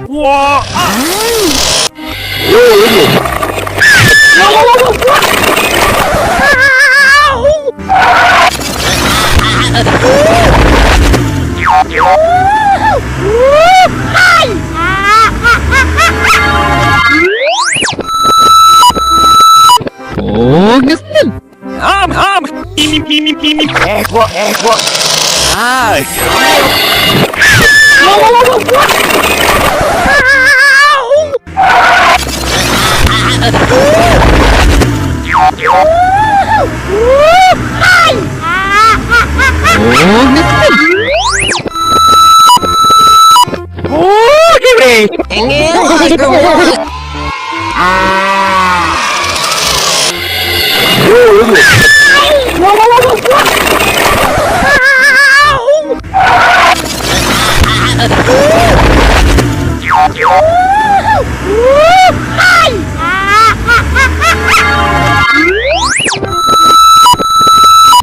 와! 오, 됐음. 이미. 에고. 아, 오, 됐음.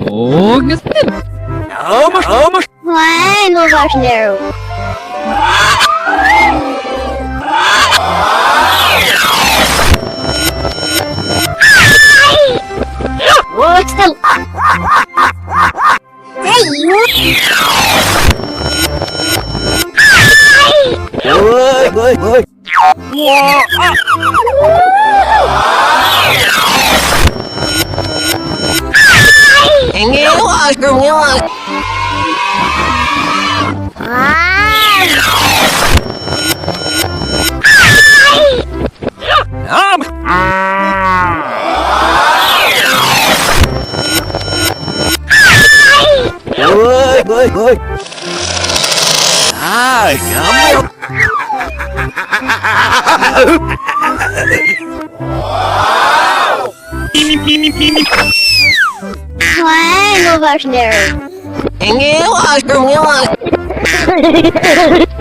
오, 됐음. 어머. Why no varshnero? What's the? Hey, you! 어이. 와! 어이. 아, 깜짝. 이미. Why no varshnero?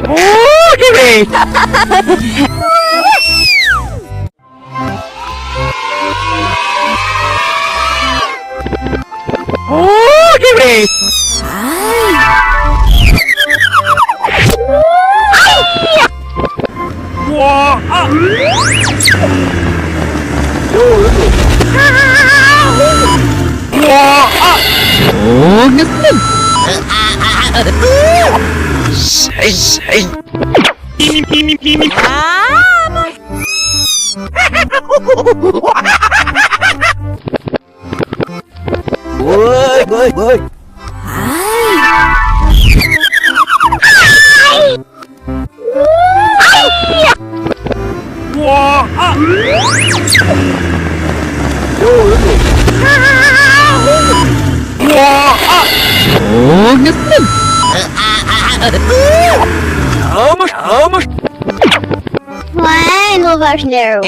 오, 그래. 오, 그래. 와! 오, 됐음. 세이. 이미. 어이. 와! 오, 됐음. 어머. Why no varshnero?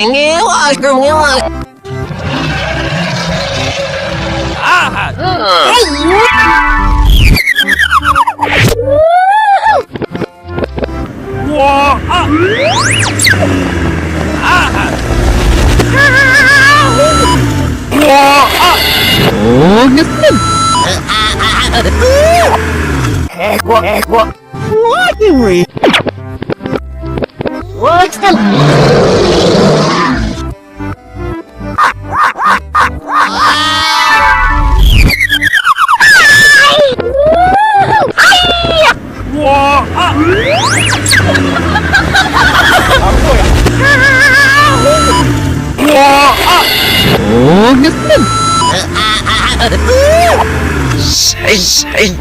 아, Hey, you! 와! 오, 됐음. 에고. 와, 그래. What's the? 와! 오, 됐음. 세이.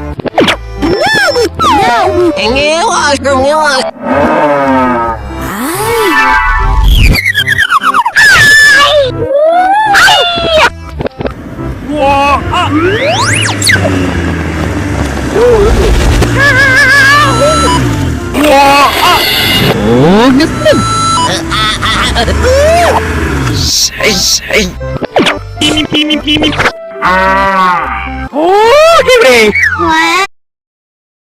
와! 오, 됐음. 세이. 이미. 오, 그래. Why?